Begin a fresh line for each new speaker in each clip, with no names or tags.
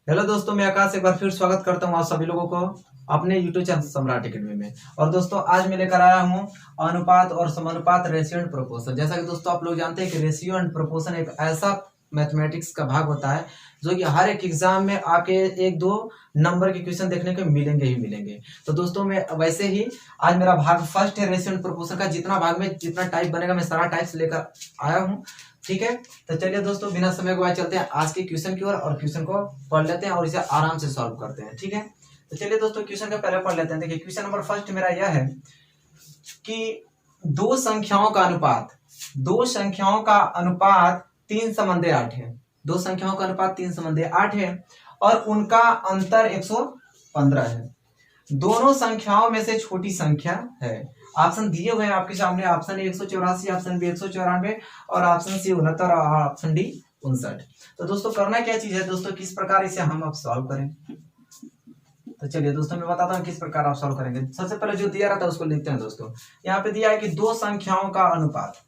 Hello दोस्तों, मैं आकाश एक बार फिर स्वागत करता हूँ आप सभी लोगों को अपने यूट्यूब चैनल सम्राट एकेडमी में। और दोस्तों आज मैं लेकर आया हूँ अनुपात और समानुपात, रेशियो एंड प्रोपोर्शन। जैसा कि दोस्तों आप लोग जानते हैं कि रेशियो एंड प्रोपोर्शन एक ऐसा मैथमेटिक्स का भाग होता है जो कि हर एक एग्जाम में आपके एक दो नंबर के क्वेश्चन देखने को मिलेंगे ही मिलेंगे। तो दोस्तों मैं वैसे ही आज मेरा भाग फर्स्ट है रेशियो एंड प्रोपोर्शन का। जितना भाग में जितना टाइप बनेगा मैं सारा टाइप्स लेकर आया हूँ, ठीक है। तो चलिए दोस्तों बिना समय गवाए चलते हैं आज के क्वेश्चन की ओर और क्वेश्चन को पढ़ लेते हैं और इसे आराम से सॉल्व करते हैं, ठीक है। तो चलिए दोस्तों क्वेश्चन को पहले पढ़ लेते हैं। देखिए क्वेश्चन नंबर फर्स्ट मेरा यह है कि दो संख्याओं का अनुपात 3:8 है। दो संख्याओं का अनुपात 3:8 है और उनका अंतर 115 है। दोनों संख्याओं में से छोटी संख्या है। ऑप्शन दिए हुए हैं आपके सामने। ऑप्शन ए 184, ऑप्शन बी 194 और ऑप्शन सी 69 और ऑप्शन डी 59। तो दोस्तों करना क्या चीज है दोस्तों, किस प्रकार इसे हम अब सॉल्व करें। तो चलिए दोस्तों मैं बताता हूँ किस प्रकार आप सॉल्व करेंगे। सबसे पहले जो दिया रहता है उसको लिखते हैं दोस्तों। यहाँ पे दिया है कि दो संख्याओं का अनुपात,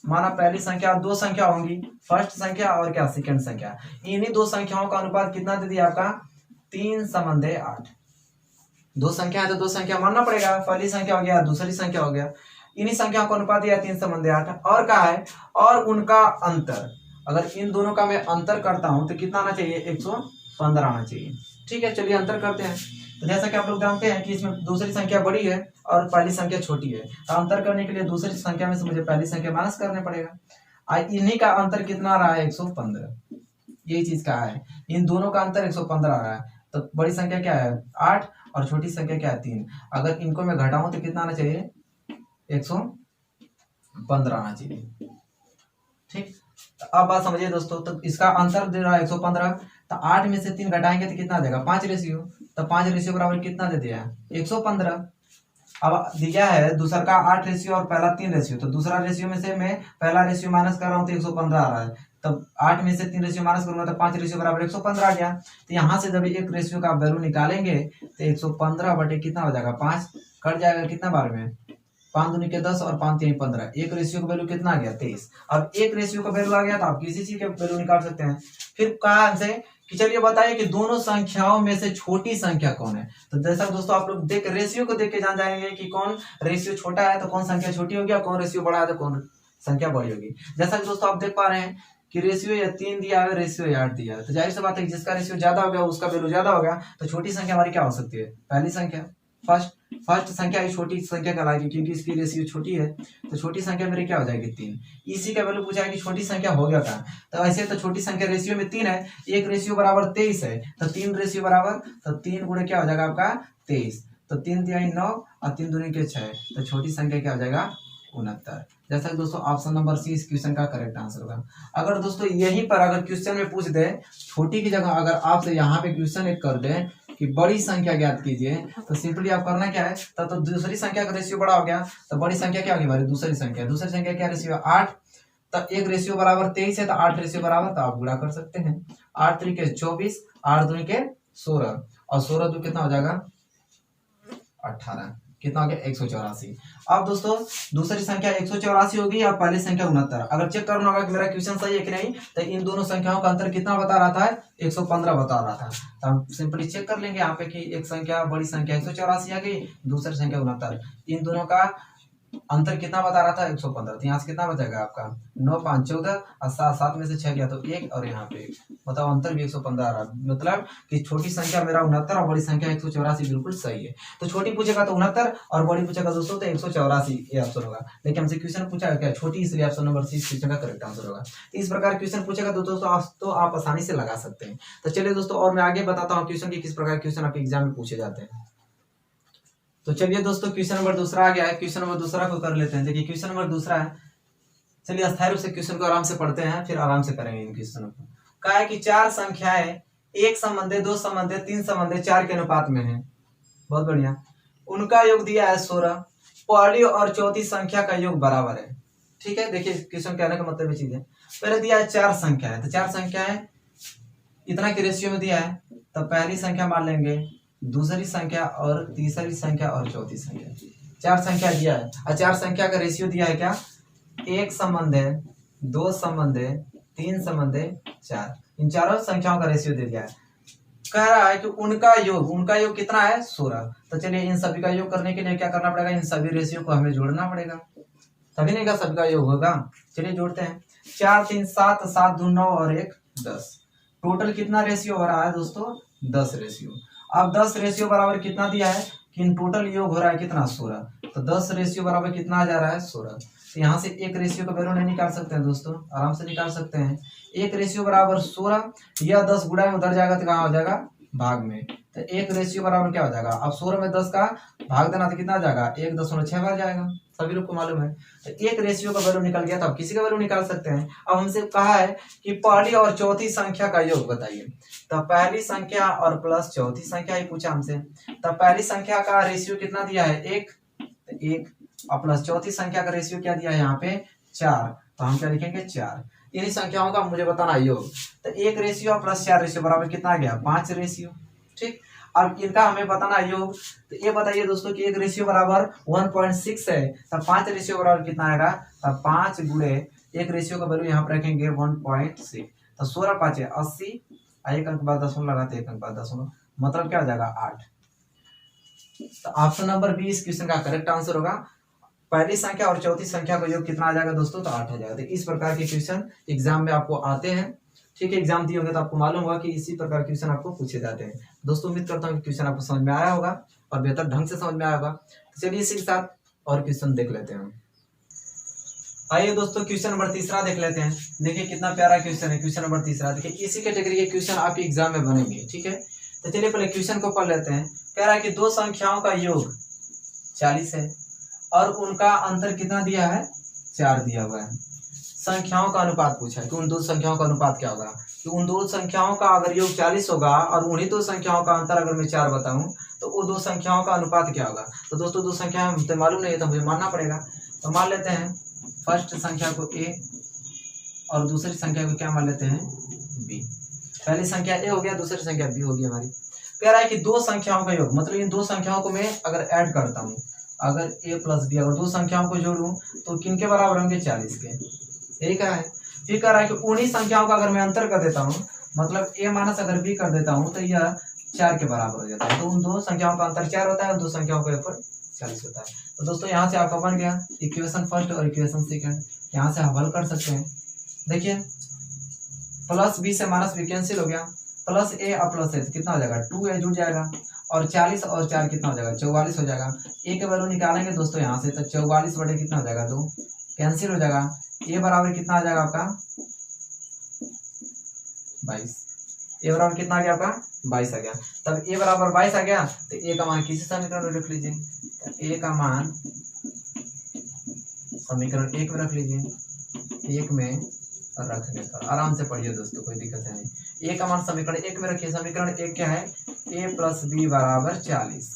माना पहली संख्या दो संख्या होंगी, फर्स्ट संख्या और क्या सेकंड संख्या। इन्हीं दो संख्याओं का अनुपात कितना दे दिया आपका 3:8। दो संख्या है तो दो संख्या मानना पड़ेगा, पहली संख्या हो गया दूसरी संख्या हो गया। इन्हीं संख्याओं का अनुपात दिया 3:8 और कहा है और उनका अंतर, अगर इन दोनों का मैं अंतर करता हूं तो कितना आना चाहिए 115 आना चाहिए, ठीक है। चलिए अंतर करते हैं। तो जैसा कि आप लोग जानते हैं कि इसमें दूसरी संख्या बड़ी है और पहली संख्या छोटी है, तो अंतर करने के लिए दूसरी संख्या में से मुझे पहली संख्या माइनस करने पड़ेगा। इन्हीं का अंतर कितना आ रहा है 115, यही चीज कहा है। इन दोनों का अंतर 115 आ रहा है। तो बड़ी संख्या क्या है 8 और छोटी संख्या क्या है 3। अगर इनको मैं घटाऊं तो कितना आना चाहिए 115 आना चाहिए, ठीक। तो अब बात समझिए दोस्तों। तो इसका अंतर दे रहा है 115, तो 8 में से 3 घटाएंगे तो कितना देगा 5 रेशियो। तो 5 रेशियो बराबर कितना दे दिया 115। अब दिया है दूसरा का 8 रेशियो और पहला 3 रेशियो, तो दूसरा रेशियो में से मैं पहला रेशियो माइनस कर रहा हूँ तो 115 आ रहा है। तब 8 में से 3 रेशियो माइनस करूंगा तो 5 रेशियो बराबर 115 आ गया। तो यहाँ से जब एक रेशियो का वैल्यू निकालेंगे तो 115 बटे कितना हो जाएगा 5 कट जाएगा कितना बार में 5 दूनी के 10 और 5 3 15। एक रेशियो का वैल्यू कितना आ गया 23। अब एक रेशियो का वैल्यू आ गया तो आप किसी चीज का वैल्यू निकाल सकते हैं। फिर कहा हमसे कि चलिए बताइए कि दोनों संख्याओं में से छोटी संख्या कौन है। तो जैसा दोस्तों आप लोग देख रेशियो को देख के जान जाएंगे कि कौन रेशियो छोटा है तो कौन संख्या छोटी होगी और कौन रेशियो बड़ा है तो कौन संख्या बड़ी होगी। जैसा कि दोस्तों आप देख पा रहे हैं कि रेशियो या 3 दिया है, रेशियो या 8 दिया है, तो जाहिर सी बात है कि जिसका रेशियो ज्यादा हो गया उसका वैल्यू ज्यादा हो गया। तो छोटी संख्या हमारी क्या हो सकती है पहली संख्या, फर्स्ट संख्या ही छोटी संख्या कहलाएगी क्योंकि इसकी रेशियो छोटी है। तो छोटी संख्या मेरी क्या हो जाएगी 3। इसी का वैल्यू पूछा है कि छोटी संख्या हो गया क्या। तो ऐसे तो छोटी संख्या रेशियो में 3 है, एक रेशियो बराबर 23 है, तो 3 रेशियो बराबर तो 3 गुणे क्या हो जाएगा आपका 23। तो 3 तिहाई 9 और 3 दूनी के 6, तो छोटी संख्या क्या हो जाएगा 69। जैसा कि दोस्तों ऑप्शन नंबर सी इस क्वेश्चन का करेक्ट आंसर होगा। अगर दोस्तों यहीं पर अगर क्वेश्चन में पूछ दे छोटी की जगह अगर आपसे यहाँ पे क्वेश्चन एक कर दे कि बड़ी संख्या ज्ञात कीजिए, तो सिंपली आप करना क्या है तब तो दूसरी संख्या का रेशियो बड़ा हो गया। तो बड़ी संख्या क्या होगी हमारी दूसरी संख्या क्या रेशियो 8। तो एक रेशियो बराबर 23 है तो 8 रेशियो बराबर, तो आप गुणा कर सकते हैं। 8 3 के 24, 8 2 के 16 और 16 2 कितना हो जाएगा 18, कितना हो गया 184। अब दोस्तों दूसरी संख्या 184 होगी और पहली संख्या 69। अगर चेक करना होगा कि मेरा क्वेश्चन सही है कि नहीं, तो इन दोनों संख्याओं का अंतर कितना बता रहा था 115 बता रहा था। तो हम सिंपली चेक कर लेंगे यहाँ पे कि एक संख्या बड़ी संख्या 184 आ गई, दूसरी संख्या 69, इन दोनों का अंतर कितना बता रहा था 115। तो यहाँ से कितना बचेगा आपका 9 5 14 और 7 में से 6 गया तो 1 और यहाँ पे 1, बताओ अंतर भी 115 आ रहा है। मतलब कि छोटी संख्या मेरा 69 और बड़ी संख्या 184 बिल्कुल सही है। तो छोटी पूछेगा तो 69 और बड़ी पूछेगा दोस्तों तो 184 ये ऑप्शन होगा। लेकिन हमसे क्वेश्चन पूछा है क्या छोटी, इसलिए ऑप्शन नंबर सी क्वेश्चन का करेक्ट आंसर होगा। इस प्रकार क्वेश्चन पूछेगा तो दोस्तों आप आसानी से लगा सकते हैं। तो चलिए दोस्तों और मैं आगे बताता हूँ क्वेश्चन की किस प्रकार क्वेश्चन आपके एग्जाम में पूछे जाते हैं। तो चलिए दोस्तों क्वेश्चन नंबर दूसरा आ गया है। क्वेश्चन नंबर दूसरा को कर लेते हैं। देखिए क्वेश्चन नंबर दूसरा है, चलिए अस्थायी रूप से क्वेश्चन को आराम से पढ़ते हैं फिर आराम से करेंगे इन क्वेश्चनों को। कहा है कि 4 संख्याएं 1 संबंधे 2 संबंधे 3 संबंधे 4 के अनुपात में है। बहुत बढ़िया। उनका योग दिया है 16, पहली और चौथी संख्या का योग बराबर है, ठीक है। देखिए क्वेश्चन कहने का मतलब ये चीज है, पहले दिया है 4 संख्या है, तो 4 संख्या है इतना के रेशियो में दिया है। तो पहली संख्या मान लेंगे, दूसरी संख्या और तीसरी संख्या और चौथी संख्या, 4 संख्या दिया है और 4 संख्या का रेशियो दिया है क्या 1 संबंध है 2 संबंध है 3 संबंध है 4। इन चारों संख्याओं का रेशियो दे दिया है। कह रहा है कि उनका योग कितना है 16। तो चलिए इन सभी का योग करने के लिए क्या करना पड़ेगा, इन सभी रेशियो को हमें जोड़ना पड़ेगा, तभी नहीं का सभी का योग होगा। चलिए जोड़ते हैं, 4 3 7, 7 2 9 और 1 10। टोटल कितना रेशियो हो रहा है दोस्तों 10 रेशियो। अब 10 रेशियो बराबर कितना दिया है कि इन टोटल योग हो रहा है कितना 16। तो 10 रेशियो बराबर कितना आ जा रहा है 16। तो यहाँ से एक रेशियो का वैल्यू नहीं निकाल सकते हैं दोस्तों, आराम से निकाल सकते हैं। एक रेशियो बराबर 16, यह 10 गुणा में उधर जाएगा तो कहाँ हो जाएगा भाग में। तो एक रेशियो बराबर क्या हो जाएगा, अब 16 में 10 का भाग देना तो कितना आ जाएगा 1.6 बार जाएगा, सभी लोग को मालूम है। तो एक रेशियो का वैल्यू निकल गया, तो आप किसी का वैल्यू निकाल सकते हैं। अब हमसे कहा है कि पहली और चौथी संख्या का योग बताइए। तो पहली संख्या और प्लस चौथी संख्या ही पूछा हमसे। तो पहली संख्या का रेशियो कितना दिया है 1 और प्लस चौथी संख्या का रेशियो क्या दिया है यहाँ पे 4। तो हम क्या लिखेंगे 4। इन्हीं संख्याओं का मुझे बताना योग। तो 1 रेशियो प्लस 4 रेशियो बराबर कितना आ गया 5 रेशियो। ठीक, अब इनका हमें बताना योग। तो ये बताइए दोस्तों कि 1 रेशियो बराबर 1.6 है, तब 5 रेशियो बराबर कितना आएगा, तब 5 गुणे 1 रेशियो का वैल्यू यहाँ पर रखेंगे 1.6। तो 16 5 80, एक अंक बाद दशमलव लगाते, एक अंक बाद दशमलव, मतलब क्या हो जाएगा 8। तो ऑप्शन नंबर 20 क्वेश्चन का करेक्ट आंसर होगा। पहली संख्या और चौथी संख्या का योग कितना आ जाएगा दोस्तों, तो 8 आ जाएगा। तो इस प्रकार के क्वेश्चन एग्जाम में आपको आते हैं। ठीक है, एग्जाम दिए होंगे तो आपको मालूम होगा कि इसी प्रकार क्वेश्चन आपको पूछे जाते हैं। दोस्तों उम्मीद करता हूँ कि क्वेश्चन आपको समझ में आया होगा और बेहतर ढंग से समझ में आया होगा। तो चलिए इसी के साथ और क्वेश्चन देख लेते हैं। आइए दोस्तों क्वेश्चन नंबर तीसरा देख लेते हैं। देखिए कितना प्यारा क्वेश्चन है, क्वेश्चन नंबर तीसरा। देखिए इसी कैटेगरी के क्वेश्चन आपके एग्जाम में बनेंगे। ठीक है, तो चलिए पहले क्वेश्चन को पढ़ लेते हैं। कह रहा है कि दो संख्याओं का योग 40 है और उनका अंतर कितना दिया है 4 दिया हुआ है। संख्याओं का अनुपात पूछा है कि उन दो संख्याओं का अनुपात क्या होगा, कि उन दो संख्याओं का अगर योग 40 होगा और उन्हीं दो संख्याओं का अंतर अगर मैं 4 बताऊं तो वो दो संख्याओं का अनुपात क्या होगा। तो दोस्तों दो संख्या मुझे मालूम नहीं है तो मुझे मानना पड़ेगा। तो मान लेते हैं फर्स्ट संख्या को A और दूसरी संख्या को क्या मान लेते हैं B। पहली संख्या A हो गया, दूसरी संख्या B होगी हमारी। कह रहा है कि दो संख्याओं का योग, मतलब इन दो संख्याओं को मैं अगर ऐड करता हूँ, अगर A प्लस B अगर दो संख्याओं को जोड़ूं तो किन के बराबर होंगे 40 के। यही कहा है। फिर कह रहा है कि उन्हीं संख्याओं का अगर मैं अंतर कर देता हूँ, मतलब A माइनस अगर B कर देता हूँ तो यह 4 के बराबर हो जाता है। तो उन दो संख्याओं का अंतर 4 होता है और दो संख्याओं का ऊपर 40 होता है। तो दोस्तों यहाँ से आपका बन गया इक्वेशन फर्स्ट और इक्वेशन सेकंड। यहाँ से आप हल कर सकते हैं। देखिए प्लस B से माइनस B कैंसिल हो गया, प्लस A और प्लस A कितना हो जाएगा 2A जुड़ जाएगा और 40 और 4 कितना हो जाएगा 44 हो जाएगा। A के वैल्यू निकालेंगे दोस्तों यहाँ से, तो 44 बटे कितना हो जाएगा 2 कैंसिल हो जाएगा। A बराबर कितना आ जाएगा आपका 22। A बराबर कितना आ गया आपका 22 आ गया। तब A बराबर 22 आ गया तो A का मान किसी समीकरण में रख लीजिए। A का मान समीकरण 1 में रख लीजिए। 1 में रखने पर आराम से पढ़िए दोस्तों, कोई दिक्कत है नहीं। A का मान समीकरण 1 में रखिए। समीकरण 1 क्या है A प्लस B बराबर 40।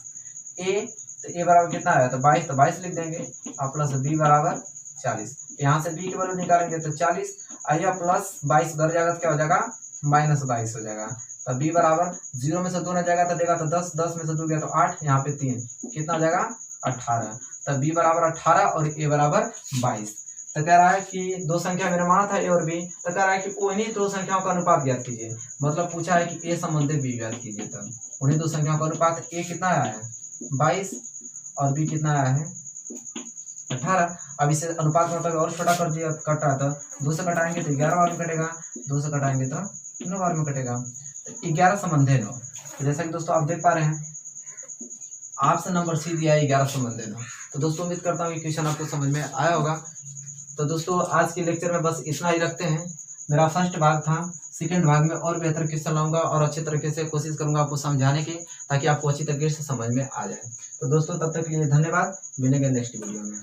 A तो A बराबर कितना आया तो 22, तो 22 लिख देंगे और प्लस B बराबर 40। यहाँ से B के वैल्यू निकालेंगे तो 40 आया, प्लस 22 उधर जाएगा तो क्या हो जाएगा माइनस 22 हो जाएगा। तो B बराबर 0 में से 2 न जाएगा तो देगा तो 10, 10 में से 2 गया तो 8, यहाँ पे 3 कितना हो जाएगा 18। तो B बराबर 18 और A बराबर 22। तो कह रहा है कि दो संख्या मेरा माना था A और B, तो कह रहा है कि उन्हीं दो संख्याओं का अनुपात ज्ञात कीजिए। मतलब पूछा है कि A संबंधी B ज्ञात कीजिए। तो उन्हीं दो संख्याओं का अनुपात A कितना आया है 22 और B कितना आया है 18। अब इसे अनुपात में और छोटा कर दिया, कट रहा था 2 से कटाएंगे तो 11 बार में कटेगा, 2 से कटाएंगे तो 9 बार में कटेगा। तो 11 संबंध है 9। तो जैसा कि दोस्तों आप देख पा रहे हैं ऑप्शन नंबर सी दिया है 11 संबंध है 9। तो दोस्तों उम्मीद करता हूँ कि क्वेश्चन आपको समझ में आया होगा। तो दोस्तों आज के लेक्चर में बस इतना ही रखते हैं। मेरा फर्स्ट भाग था, सेकंड भाग में और बेहतर क्वेश्चन लाऊंगा और अच्छे तरीके से कोशिश करूंगा आपको समझाने की, ताकि आपको अच्छी तरीके से समझ में आ जाए। तो दोस्तों तब तक के लिए धन्यवाद, मिलेंगे नेक्स्ट वीडियो में।